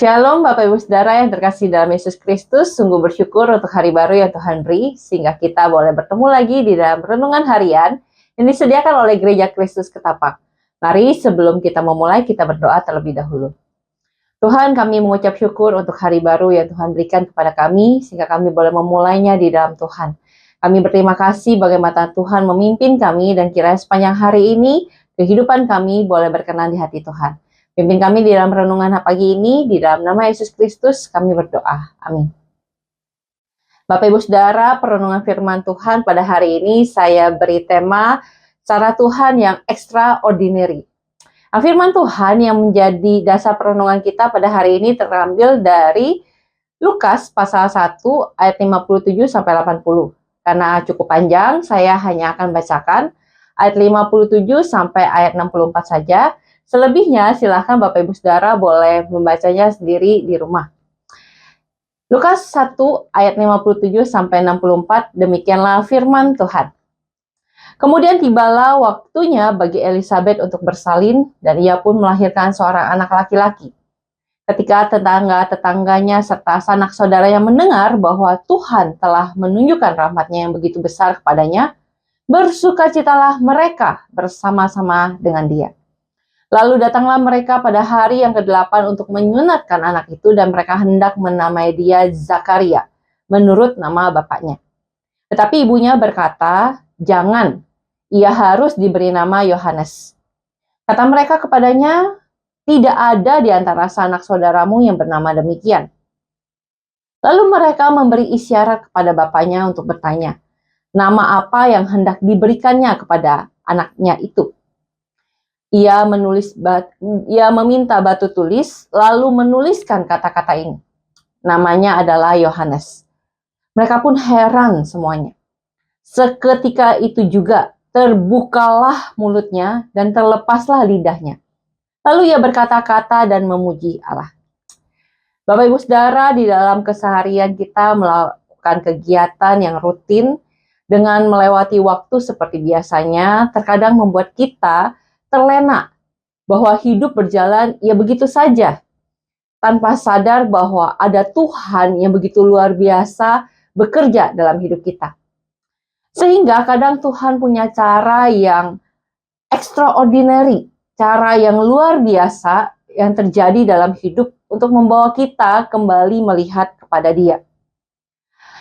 Shalom Bapak Ibu Saudara yang terkasih dalam Yesus Kristus. Sungguh bersyukur untuk hari baru yang Tuhan beri, sehingga kita boleh bertemu lagi di dalam renungan harian yang disediakan oleh Gereja Kristus Ketapang. Mari sebelum kita memulai, kita berdoa terlebih dahulu. Tuhan, kami mengucap syukur untuk hari baru yang Tuhan berikan kepada kami, sehingga kami boleh memulainya di dalam Tuhan. Kami berterima kasih bagaimana Tuhan memimpin kami, dan kiranya sepanjang hari ini, kehidupan kami boleh berkenan di hati Tuhan. Pimpin kami di dalam renungan pagi ini, di dalam nama Yesus Kristus kami berdoa. Amin. Bapak Ibu Saudara, perenungan firman Tuhan pada hari ini saya beri tema cara Tuhan yang extraordinary. Nah, firman Tuhan yang menjadi dasar perenungan kita pada hari ini terambil dari Lukas pasal 1 ayat 57 sampai 80. Karena cukup panjang, saya hanya akan bacakan ayat 57 sampai ayat 64 saja. Selebihnya silahkan Bapak Ibu Saudara boleh membacanya sendiri di rumah. Lukas 1 ayat 57 sampai 64, demikianlah firman Tuhan. Kemudian tibalah waktunya bagi Elisabet untuk bersalin, dan ia pun melahirkan seorang anak laki-laki. Ketika tetangga-tetangganya serta sanak saudaranya mendengar bahwa Tuhan telah menunjukkan rahmat-Nya yang begitu besar kepadanya, bersukacitalah mereka bersama-sama dengan dia. Lalu datanglah mereka pada hari yang ke-8 untuk menyunatkan anak itu, dan mereka hendak menamai dia Zakaria, menurut nama bapaknya. Tetapi ibunya berkata, "Jangan, ia harus diberi nama Yohanes." Kata mereka kepadanya, "Tidak ada di antara sanak saudaramu yang bernama demikian." Lalu mereka memberi isyarat kepada bapaknya untuk bertanya, nama apa yang hendak diberikannya kepada anaknya itu. Ia meminta batu tulis, lalu menuliskan kata-kata ini. Namanya adalah Yohanes. Mereka pun heran semuanya. Seketika itu juga terbukalah mulutnya dan terlepaslah lidahnya. Lalu ia berkata-kata dan memuji Allah. Bapak Ibu Saudara, di dalam keseharian kita melakukan kegiatan yang rutin dengan melewati waktu seperti biasanya, terkadang membuat kita terlena bahwa hidup berjalan ya begitu saja, tanpa sadar bahwa ada Tuhan yang begitu luar biasa bekerja dalam hidup kita. Sehingga kadang Tuhan punya cara yang extraordinary, cara yang luar biasa yang terjadi dalam hidup untuk membawa kita kembali melihat kepada Dia.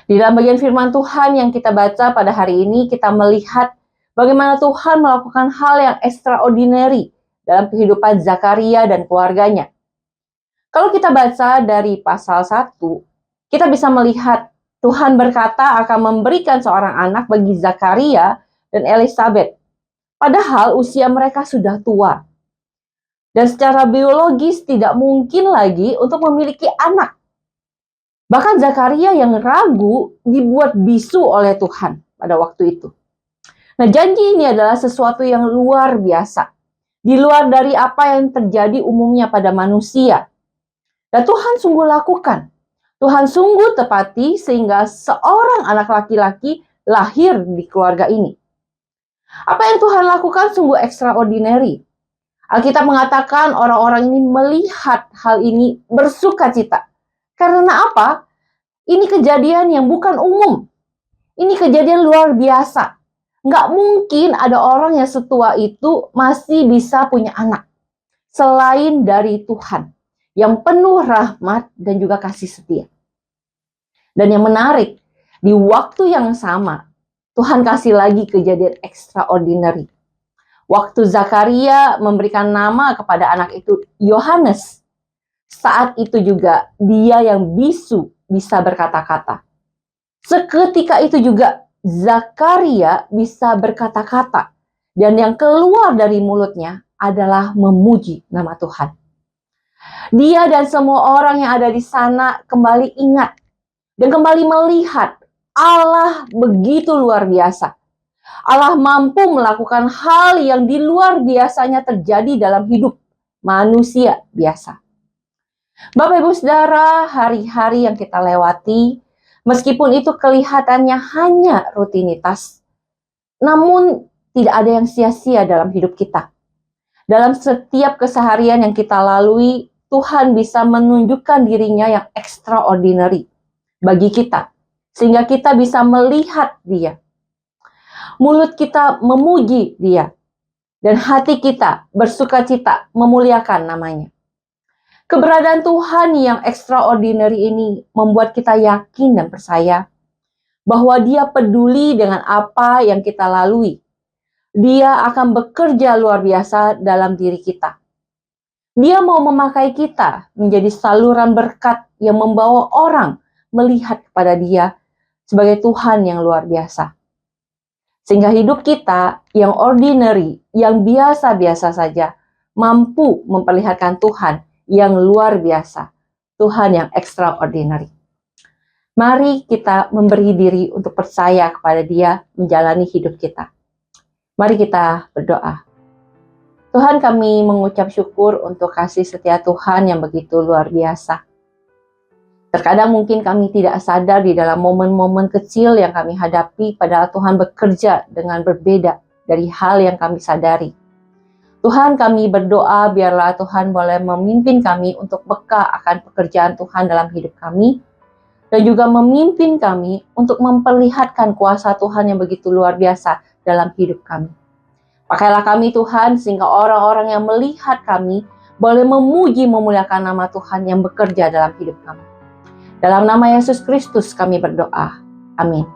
Di dalam bagian firman Tuhan yang kita baca pada hari ini, kita melihat bagaimana Tuhan melakukan hal yang extraordinary dalam kehidupan Zakaria dan keluarganya. Kalau kita baca dari pasal 1, kita bisa melihat Tuhan berkata akan memberikan seorang anak bagi Zakaria dan Elisabet. Padahal usia mereka sudah tua. Dan secara biologis tidak mungkin lagi untuk memiliki anak. Bahkan Zakaria yang ragu dibuat bisu oleh Tuhan pada waktu itu. Nah, janji ini adalah sesuatu yang luar biasa. Di luar dari apa yang terjadi umumnya pada manusia. Dan Tuhan sungguh lakukan. Tuhan sungguh tepati sehingga seorang anak laki-laki lahir di keluarga ini. Apa yang Tuhan lakukan sungguh extraordinary. Alkitab mengatakan orang-orang ini melihat hal ini bersukacita. Karena apa? Ini kejadian yang bukan umum. Ini kejadian luar biasa. Nggak mungkin ada orang yang setua itu masih bisa punya anak. Selain dari Tuhan. Yang penuh rahmat dan juga kasih setia. Dan yang menarik, di waktu yang sama, Tuhan kasih lagi kejadian extraordinary. Waktu Zakaria memberikan nama kepada anak itu Yohanes, saat itu juga dia yang bisu bisa berkata-kata. Seketika itu juga Zakaria bisa berkata-kata, dan yang keluar dari mulutnya adalah memuji nama Tuhan. Dia dan semua orang yang ada di sana kembali ingat dan kembali melihat Allah begitu luar biasa. Allah mampu melakukan hal yang di luar biasanya terjadi dalam hidup manusia biasa. Bapak Ibu Saudara, hari-hari yang kita lewati, meskipun itu kelihatannya hanya rutinitas, namun tidak ada yang sia-sia dalam hidup kita. Dalam setiap keseharian yang kita lalui, Tuhan bisa menunjukkan dirinya yang extraordinary bagi kita, sehingga kita bisa melihat Dia. Mulut kita memuji Dia, dan hati kita bersukacita memuliakan namanya. Keberadaan Tuhan yang extraordinary ini membuat kita yakin dan percaya bahwa Dia peduli dengan apa yang kita lalui. Dia akan bekerja luar biasa dalam diri kita. Dia mau memakai kita menjadi saluran berkat yang membawa orang melihat kepada Dia sebagai Tuhan yang luar biasa. Sehingga hidup kita yang ordinary, yang biasa-biasa saja, mampu memperlihatkan Tuhan yang luar biasa, Tuhan yang extraordinary. Mari kita memberi diri untuk percaya kepada Dia menjalani hidup kita. Mari kita berdoa. Tuhan, kami mengucap syukur untuk kasih setia Tuhan yang begitu luar biasa. Terkadang mungkin kami tidak sadar di dalam momen-momen kecil yang kami hadapi, padahal Tuhan bekerja dengan berbeda dari hal yang kami sadari. Tuhan, kami berdoa biarlah Tuhan boleh memimpin kami untuk peka akan pekerjaan Tuhan dalam hidup kami, dan juga memimpin kami untuk memperlihatkan kuasa Tuhan yang begitu luar biasa dalam hidup kami. Pakailah kami Tuhan, sehingga orang-orang yang melihat kami boleh memuji memuliakan nama Tuhan yang bekerja dalam hidup kami. Dalam nama Yesus Kristus kami berdoa. Amin.